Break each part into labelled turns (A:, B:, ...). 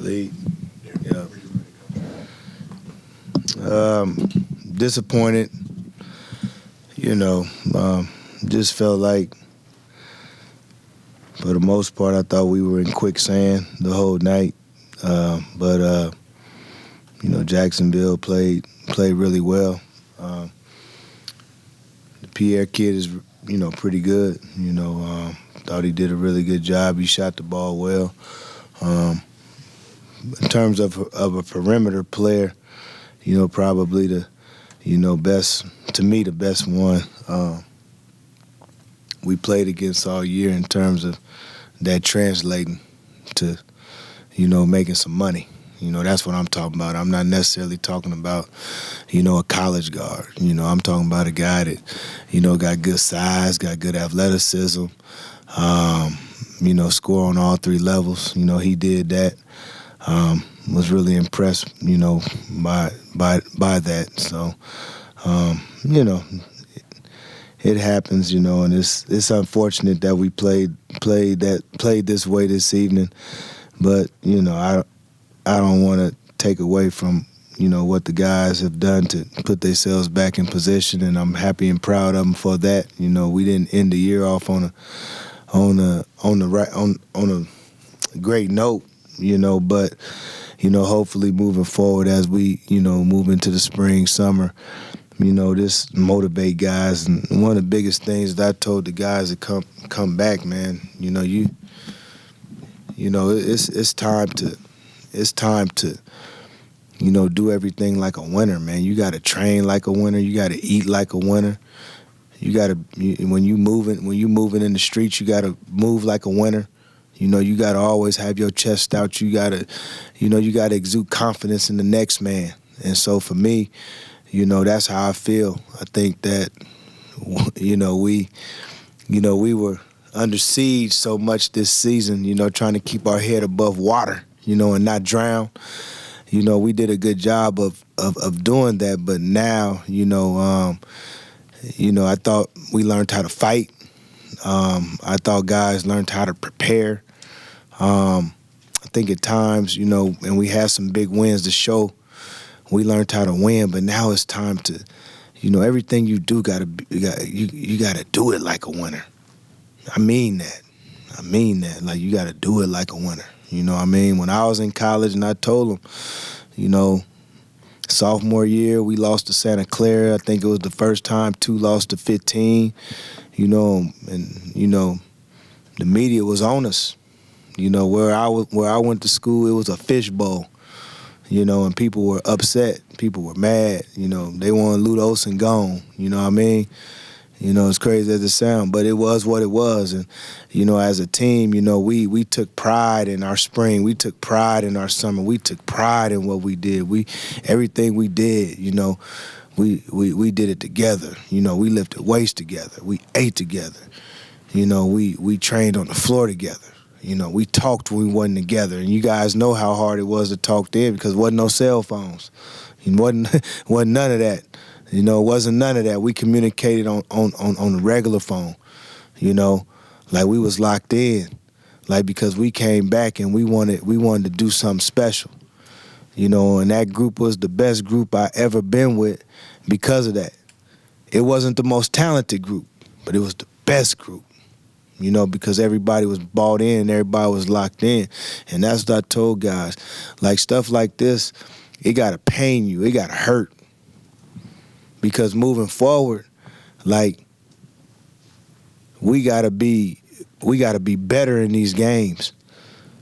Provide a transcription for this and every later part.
A: lead. Yeah. Disappointed. Just felt like, for the most part, I thought we were in quicksand the whole night. But Jacksonville played really well. The Pierre kid is, pretty good. Thought he did a really good job. He shot the ball well. In terms of a perimeter player, probably the, best, to me, the best one we played against all year in terms of that translating to, making some money. That's what I'm talking about. I'm not necessarily talking about, a college guard. I'm talking about a guy that, got good size, got good athleticism, score on all three levels. He did that. Was really impressed, by that. So, it happens, and it's unfortunate that we played this way this evening. But, I don't want to take away from, what the guys have done to put themselves back in position, and I'm happy and proud of them for that. We didn't end the year off on a great note, but hopefully moving forward as we, move into the spring, summer, this motivate guys. And one of the biggest things that I told the guys to come back, man, it's time to do everything like a winner, man. You got to train like a winner. You got to eat like a winner. When you moving in the streets, you got to move like a winner. You got to always have your chest out. You got to exude confidence in the next man. And so for me, that's how I feel. I think that, we were under siege so much this season, trying to keep our head above water, and not drown. We did a good job of doing that. But now, I thought we learned how to fight. I thought guys learned how to prepare. I think at times, and we had some big wins to show, we learned how to win. But now it's time to, everything you do you gotta do it like a winner. I mean that. Like, you gotta do it like a winner. When I was in college and I told them, sophomore year, we lost to Santa Clara. I think it was the first time 2 lost to 15, and the media was on us. Where I went to school, it was a fishbowl, and people were upset. People were mad. They wanted Lute Olson gone. You know what I mean? As crazy as it sounds, but it was what it was. And, as a team, we took pride in our spring. We took pride in our summer. We took pride in what we did. Everything we did, we did it together. We lifted weights together. We ate together. We trained on the floor together. We talked when we wasn't together. And you guys know how hard it was to talk then because there wasn't no cell phones. Wasn't none of that. It wasn't none of that. We communicated on the regular phone, like we was locked in, like because we came back and we wanted to do something special, and that group was the best group I ever been with because of that. It wasn't the most talented group, but it was the best group, because everybody was bought in, everybody was locked in, and that's what I told guys. Like stuff like this, it gotta pain you, it gotta hurt. Because moving forward, like, we gotta be better in these games.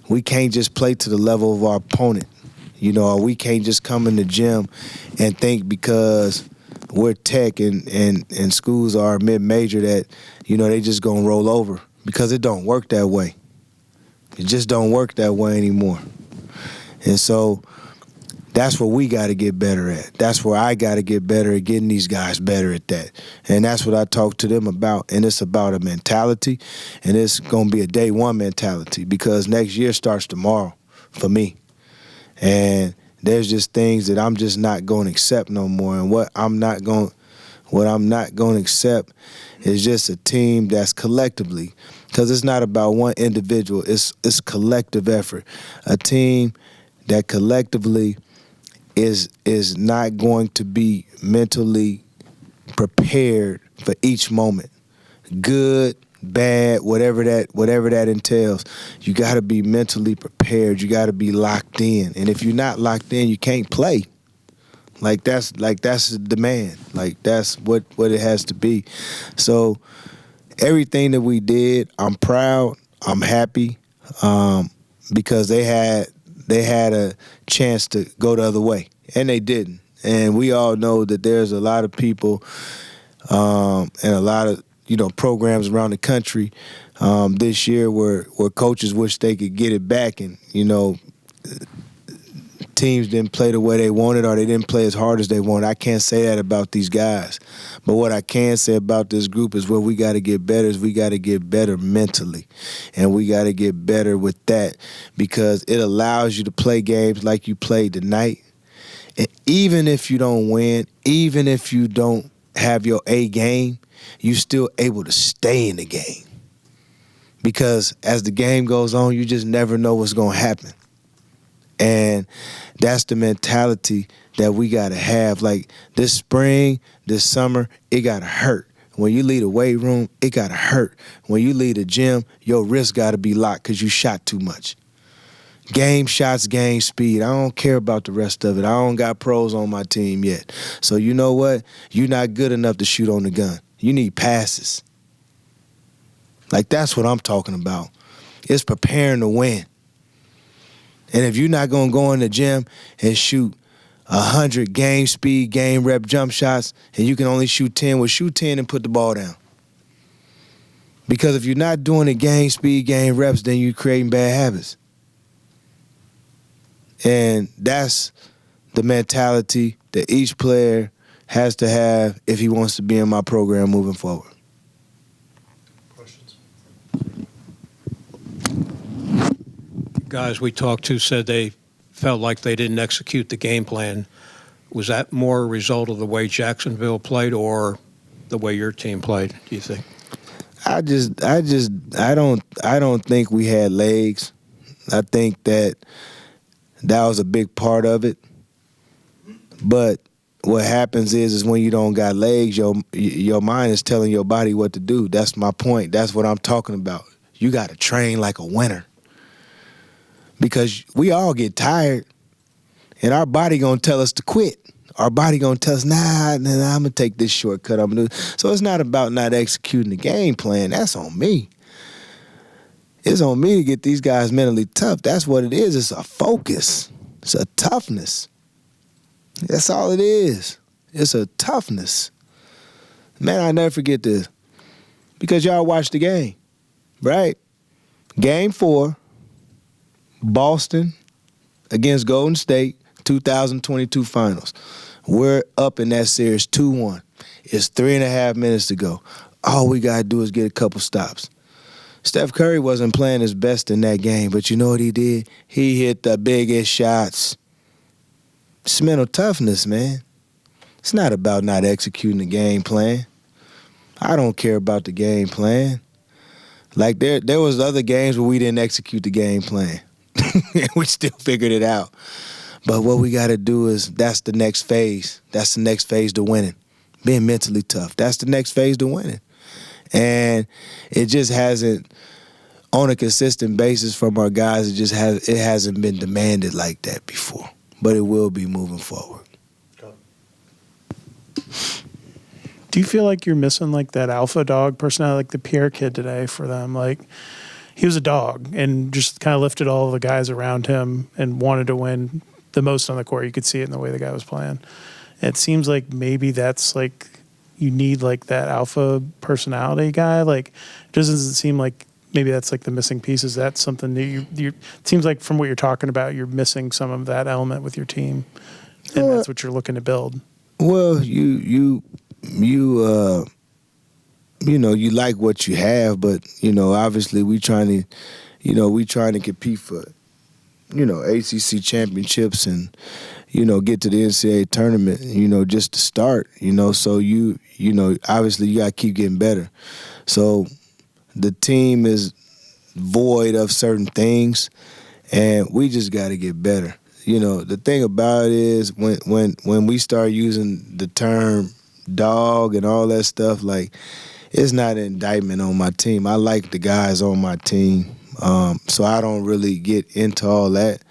A: We can't just play to the level of our opponent, or we can't just come in the gym and think because we're tech and schools are mid-major that, they just gonna roll over. Because it don't work that way. It just don't work that way anymore. And so that's what we got to get better at. That's where I got to get better at getting these guys better at that. And that's what I talk to them about. And it's about a mentality. And it's going to be a day one mentality because next year starts tomorrow for me. And there's just things that I'm just not going to accept no more. And what I'm not going to accept is just a team that's collectively, because it's not about one individual. It's collective effort. A team that collectively is not going to be mentally prepared for each moment. Good, bad, whatever that entails. You got to be mentally prepared. You got to be locked in. And if you're not locked in, you can't play. That's the demand. That's what it has to be. So everything that we did, I'm proud. I'm happy because they had a chance to go the other way, and they didn't. And we all know that there's a lot of people and a lot of programs around the country this year where coaches wish they could get it back, and teams didn't play the way they wanted or they didn't play as hard as they wanted. I can't say that about these guys. But what I can say about this group is where we got to get better is we got to get better mentally. And we got to get better with that because it allows you to play games like you played tonight. And even if you don't win, even if you don't have your A game, you're still able to stay in the game. Because as the game goes on, you just never know what's going to happen. And that's the mentality that we got to have. Like this spring, this summer, it got to hurt. When you leave the weight room, it got to hurt. When you leave the gym, your wrist got to be locked because you shot too much. Game shots, game speed. I don't care about the rest of it. I don't got pros on my team yet. So you know what? You're not good enough to shoot on the gun. You need passes. That's what I'm talking about. It's preparing to win. And if you're not going to go in the gym and shoot 100 game speed, game rep jump shots, and you can only shoot 10, well, shoot 10 and put the ball down. Because if you're not doing the game speed, game reps, then you're creating bad habits. And that's the mentality that each player has to have if he wants to be in my program moving forward.
B: Guys we talked to said they felt like they didn't execute the game plan. Was that more a result of the way Jacksonville played or the way your team played, do you think?
A: I don't think we had legs. I think that was a big part of it. But what happens is when you don't got legs, your mind is telling your body what to do. That's my point. That's what I'm talking about. You got to train like a winner. Because we all get tired, and our body gonna tell us to quit. Our body gonna tell us, nah, I'm gonna take this shortcut. I'm gonna do. So it's not about not executing the game plan. That's on me. It's on me to get these guys mentally tough. That's what it is. It's a focus. It's a toughness. That's all it is. It's a toughness. Man, I'll never forget this. Because y'all watched the game, right? Game 4. Boston against Golden State, 2022 finals. We're up in that series 2-1. It's 3.5 minutes to go. All we got to do is get a couple stops. Steph Curry wasn't playing his best in that game, but you know what he did? He hit the biggest shots. It's mental toughness, man. It's not about not executing the game plan. I don't care about the game plan. There was other games where we didn't execute the game plan. We still figured it out. But what we got to do is that's the next phase. That's the next phase to winning. Being mentally tough. That's the next phase to winning. And it just hasn't, on a consistent basis from our guys, it hasn't been demanded like that before. But it will be moving forward.
C: Do you feel like you're missing that alpha dog personality, like the Pierre kid today for them? He was a dog and just kind of lifted all of the guys around him and wanted to win the most on the court. You could see it in the way the guy was playing. And it seems like maybe that's you need that alpha personality guy. Doesn't it seem like maybe that's the missing piece? Is that something that you it seems like from what you're talking about, you're missing some of that element with your team, and that's what you're looking to build.
A: Well, you like what you have, but obviously we trying to compete for ACC championships and get to the NCAA tournament, just to start, so obviously you got to keep getting better. So the team is void of certain things, and we just got to get better. the thing about it is when we start using the term dog and all that stuff, like, it's not an indictment on my team. I like the guys on my team, so I don't really get into all that.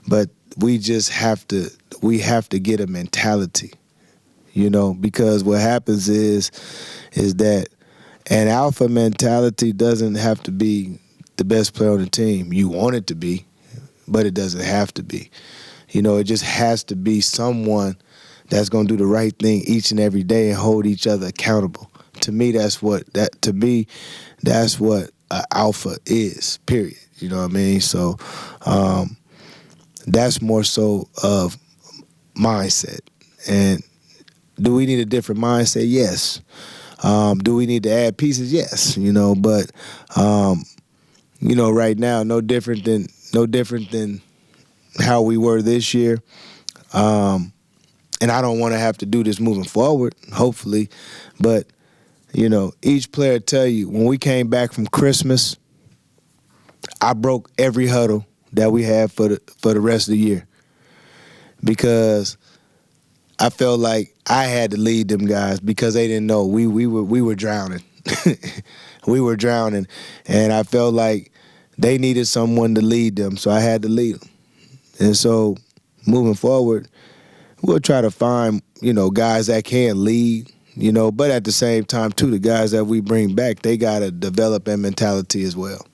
A: But we just have to get a mentality, because what happens is that an alpha mentality doesn't have to be the best player on the team. You want it to be, but it doesn't have to be. It just has to be someone that's going to do the right thing each and every day and hold each other accountable. To me, that's what alpha is, period. You know what I mean? So that's more so of mindset. And do we need a different mindset? Yes. Do we need to add pieces? Yes. But right now, no different than how we were this year. And I don't want to have to do this moving forward, hopefully. But, each player tell you, when we came back from Christmas, I broke every huddle that we had for the rest of the year, because I felt like I had to lead them guys because they didn't know. We were drowning. We were drowning, and I felt like they needed someone to lead them, so I had to lead them. And so moving forward, we'll try to find, guys that can lead, but at the same time, too, the guys that we bring back, they got to develop that mentality as well.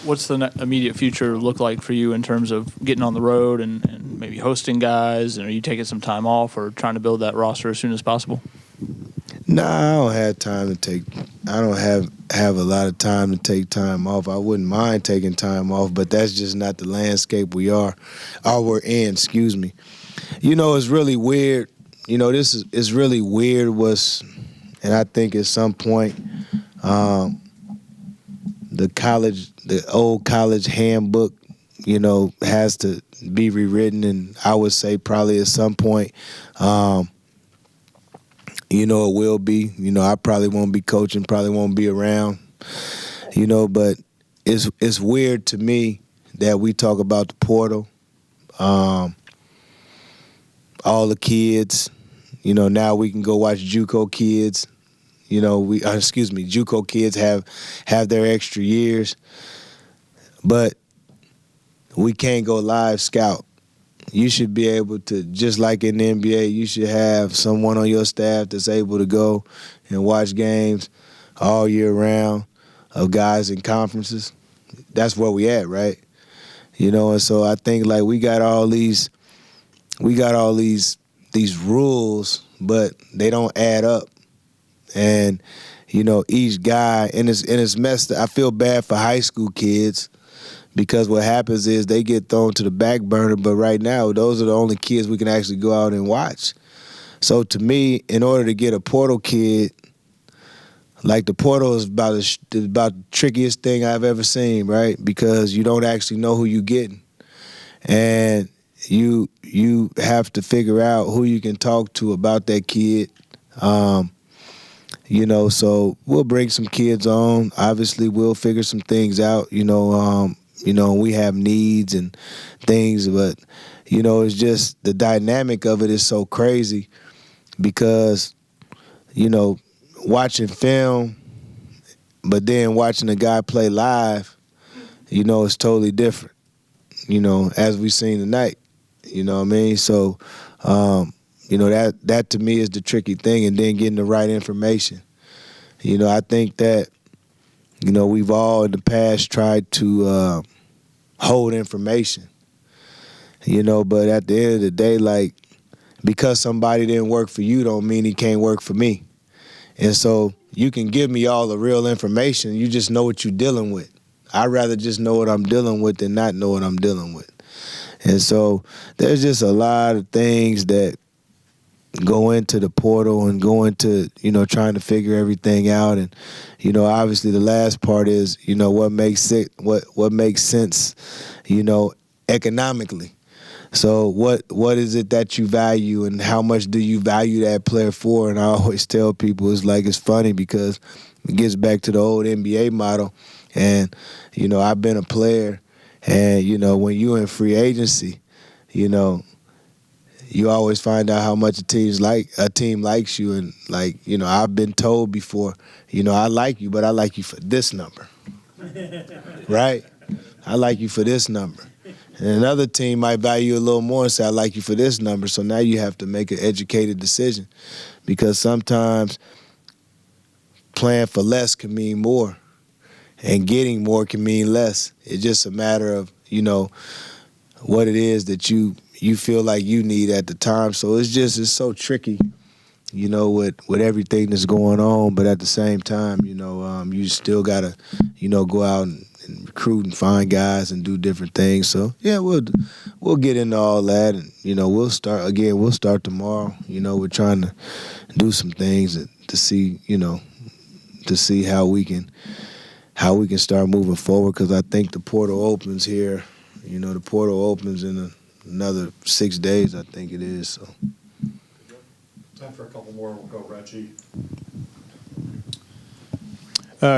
D: What's the immediate future look like for you in terms of getting on the road and maybe hosting guys? And are you taking some time off or trying to build that roster as soon as possible?
A: No, I don't have time to I don't have a lot of time to take time off. I wouldn't mind taking time off, but that's just not the landscape we're in, excuse me. It's really weird. It's really weird and I think at some point, the old college handbook, has to be rewritten, and I would say probably at some point, it will be. I probably won't be coaching, probably won't be around, but it's weird to me that we talk about the portal, all the kids, now we can go watch JUCO kids. JUCO kids have their extra years, but we can't go live scout. You should be able to, just like in the NBA, you should have someone on your staff that's able to go and watch games all year round of guys in conferences. That's where we at, right? And so I think like we got all these rules, but they don't add up. And, each guy, and it's messed up. I feel bad for high school kids because what happens is they get thrown to the back burner, but right now, those are the only kids we can actually go out and watch. So to me, in order to get a portal kid, like the portal is about the trickiest thing I've ever seen, right? Because you don't actually know who you're getting. And you have to figure out who you can talk to about that kid. So we'll bring some kids on. Obviously, we'll figure some things out, we have needs and things, but, it's just the dynamic of it is so crazy because, watching film, but then watching a guy play live, it's totally different, as we've seen tonight, you know what I mean? So, that to me is the tricky thing, and then getting the right information. I think that, we've all in the past tried to hold information, but at the end of the day, like, because somebody didn't work for you don't mean he can't work for me. And so you can give me all the real information, you just know what you're dealing with. I'd rather just know what I'm dealing with than not know what I'm dealing with. And so there's just a lot of things that go into the portal and go into, trying to figure everything out. And, obviously the last part is, what makes sense, economically. So what is it that you value and how much do you value that player for? And I always tell people it's funny because it gets back to the old NBA model. And, you know, I've been a player, and, you know, when you're in free agency, you know, you always find out how much a team likes you. And, like, you know, I've been told before, you know, I like you, but I like you for this number. Right? I like you for this number. And another team might value you a little more and say, I like you for this number. So now you have to make an educated decision, because sometimes playing for less can mean more, and getting more can mean less. It's just a matter of, you know, what it is that you feel like you need at the time. So it's so tricky, you know, with everything that's going on. But at the same time, you know, you still got to, you know, go out and recruit and find guys and do different things. So, yeah, we'll get into all that. And, you know, we'll start tomorrow. You know, we're trying to do some things to see, you know, to see how we can start moving forward, because I think the portal opens here. You know, the portal opens in another 6 days, I think it is. So.
E: Time for a couple more. We'll go Reggie.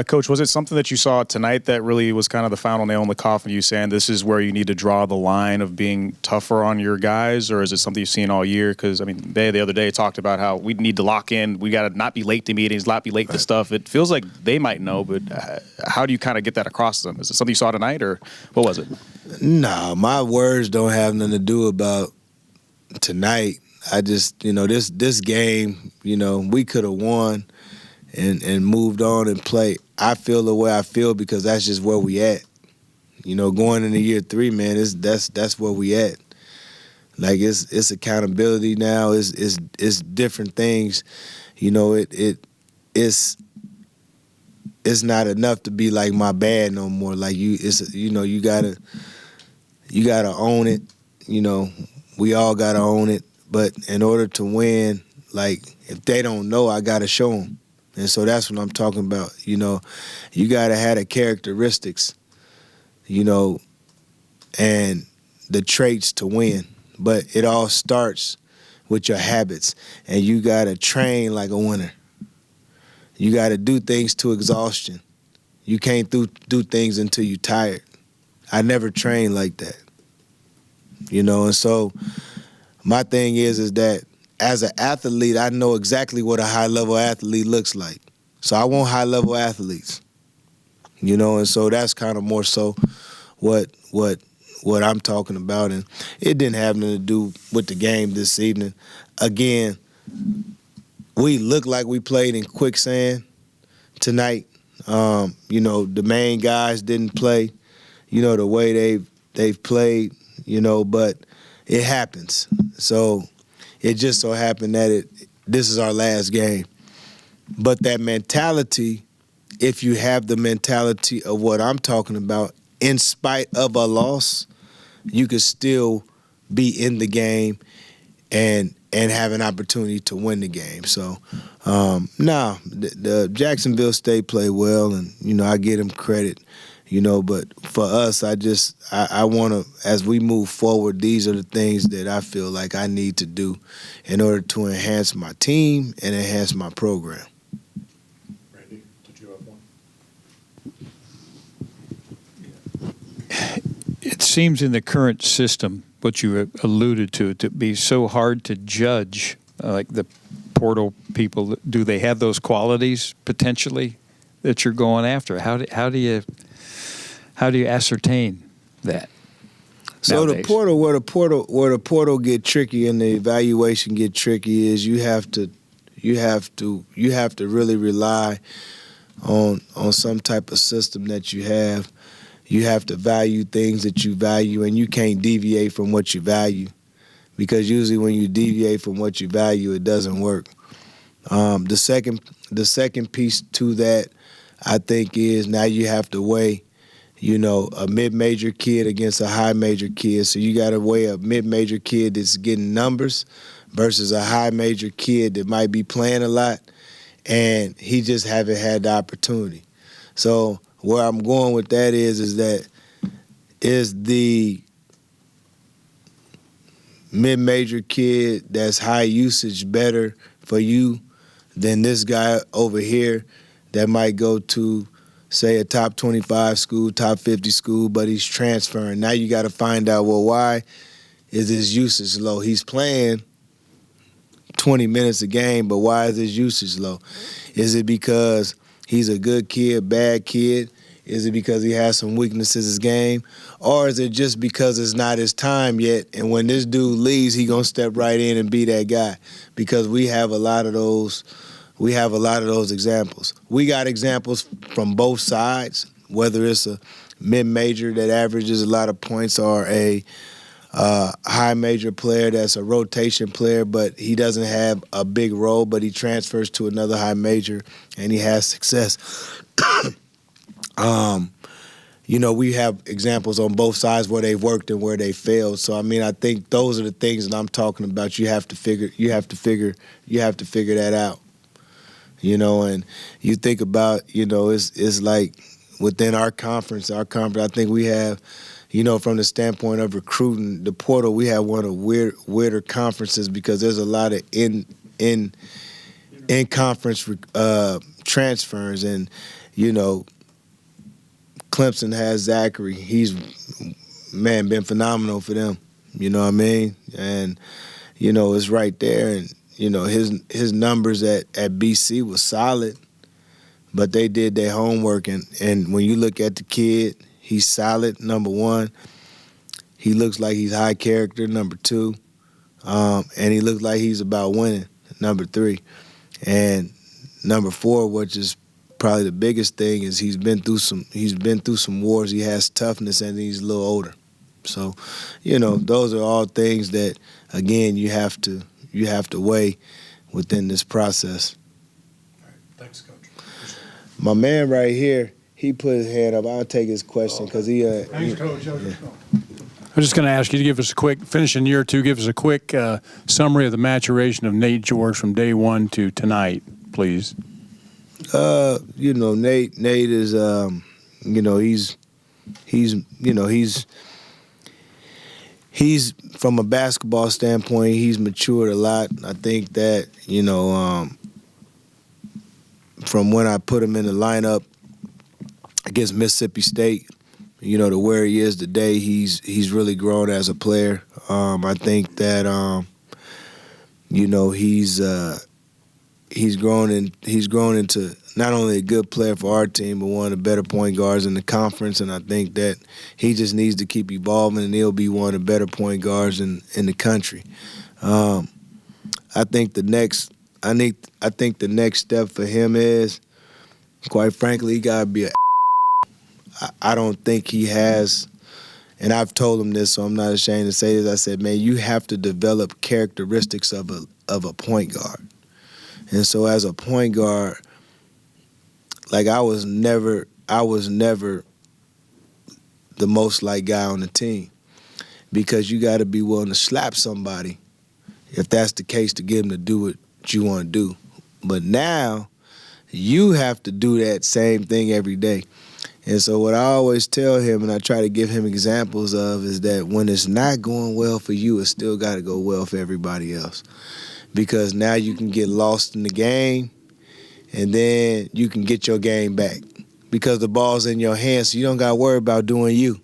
F: Coach, was it something that you saw tonight that really was kind of the final nail in the coffin, you saying this is where you need to draw the line of being tougher on your guys, or is it something you've seen all year? Because, I mean, the other day talked about how we need to lock in. We got to not be late to meetings, not be late to stuff. It feels like they might know, but how do you kind of get that across to them? Is it something you saw tonight, or what was it?
A: No, my words don't have nothing to do about tonight. I just, you know, this game, you know, we could have won and moved on and played. I feel the way I feel because that's just where we at. You know, going into year 3, man, that's where we at. Like, it's accountability now. It's different things. You know, it's not enough to be like my bad no more. Like, you gotta own it. You know, we all gotta own it. But in order to win, like, if they don't know, I gotta show them. And so that's what I'm talking about. You know, you got to have the characteristics, you know, and the traits to win. But it all starts with your habits. And you got to train like a winner. You got to do things to exhaustion. You can't do things until you're tired. I never trained like that. You know, and so my thing is that as an athlete, I know exactly what a high-level athlete looks like. So I want high-level athletes, you know, and so that's kind of more so what I'm talking about. And it didn't have nothing to do with the game this evening. Again, we look like we played in quicksand tonight. You know, the main guys didn't play, you know, the way they've played, you know, but it happens. So it just so happened that this is our last game. But that mentality, if you have the mentality of what I'm talking about, in spite of a loss, you could still be in the game and have an opportunity to win the game. So, the Jacksonville State played well, and, you know, I give them credit. You know, but for us, I want to, as we move forward, these are the things that I feel like I need to do in order to enhance my team and enhance my program.
E: Randy, did you have one?
G: It seems in the current system, what you alluded to be so hard to judge, like the portal people. Do they have those qualities potentially that you're going after? How do you ascertain that?
A: So
G: nowadays?
A: where the portal get tricky and the evaluation get tricky is you have to really rely on some type of system that you have. You have to value things that you value, and you can't deviate from what you value, because usually when you deviate from what you value, it doesn't work. The second piece to that, I think, is now you have to weigh, you know, a mid-major kid against a high-major kid. So you got to weigh a mid-major kid that's getting numbers versus a high-major kid that might be playing a lot, and he just haven't had the opportunity. So where I'm going with that is the mid-major kid that's high usage better for you than this guy over here that might go to say a top 25 school, top 50 school, but he's transferring. Now you got to find out, well, why is his usage low? He's playing 20 minutes a game, but why is his usage low? Is it because he's a good kid, bad kid? Is it because he has some weaknesses in his game? Or is it just because it's not his time yet, and when this dude leaves, he going to step right in and be that guy? Because we have a lot of those examples. We got examples from both sides, whether it's a mid-major that averages a lot of points or a high major player that's a rotation player, but he doesn't have a big role, but he transfers to another high major and he has success. We have examples on both sides where they've worked and where they failed. So I think those are the things that I'm talking about. You have to figure that out. And you think about, it's like within our conference, I think we have, from the standpoint of recruiting, the portal, we have one of the weirder conferences because there's a lot of in-conference transfers. And, Clemson has Zachary. He's, been phenomenal for them. You know what I mean? And, it's right there. And, his numbers at BC was solid, but they did their homework. And when you look at the kid, he's solid, number one. He looks like he's high character, number two. And he looks like he's about winning, number three. And number four, which is probably the biggest thing, is he's been through some wars. He has toughness, and he's a little older. So, those are all things that, again, you have to weigh within this process.
E: All right. Thanks, Coach.
A: My man right here, he put his hand up. I'll take his question because he.
E: Thanks, Coach.
A: Yeah.
H: I'm just going to ask you to give us a quick, finishing year two, give us a quick summary of the maturation of Nate George from day one to tonight, please.
A: Nate is, he's from a basketball standpoint, he's matured a lot. I think that, from when I put him in the lineup against Mississippi State, to where he is today, he's really grown as a player. I think that, he's grown into not only a good player for our team, but one of the better point guards in the conference. And I think that he just needs to keep evolving, and he'll be one of the better point guards in the country. I think the next step for him is, quite frankly, he gotta be I don't think he has, and I've told him this, so I'm not ashamed to say this. I said, man, you have to develop characteristics of a point guard. And so as a point guard, like I was never the most like guy on the team, because you got to be willing to slap somebody if that's the case to get him to do what you want to do. But now you have to do that same thing every day. And so what I always tell him, and I try to give him examples of, is that when it's not going well for you, it's still got to go well for everybody else. Because now you can get lost in the game, and then you can get your game back because the ball's in your hands, so you don't got to worry about doing you.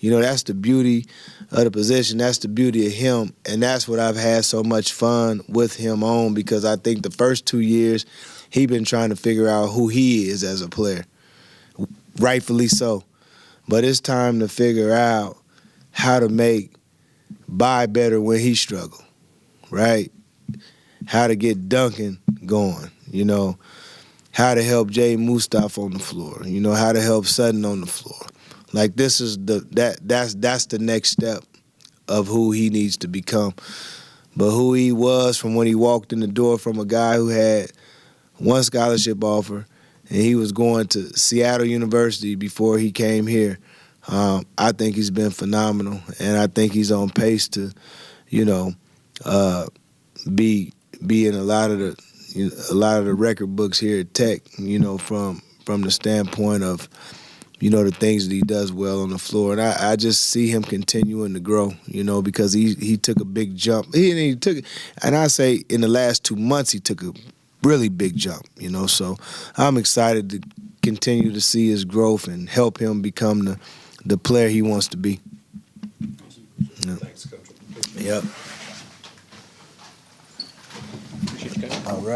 A: That's the beauty of the position. That's the beauty of him, and that's what I've had so much fun with him on, because I think the first 2 years he been trying to figure out who he is as a player, rightfully so. But it's time to figure out how to make Bai better when he struggle, right? How to get Duncan going, how to help Jay Mustaf on the floor, how to help Sutton on the floor. Like, this is that's the next step of who he needs to become. But who he was from when he walked in the door, from a guy who had one scholarship offer and he was going to Seattle University before he came here, I think he's been phenomenal, and I think he's on pace to, be in a lot of the record books here at Tech, from the standpoint of, the things that he does well on the floor. And I just see him continuing to grow, because he took a big jump. And I say in the last 2 months he took a really big jump, so I'm excited continue to see his growth and help him become the player he wants to be. Yeah.
E: Thanks, Coach.
A: Yep. All right.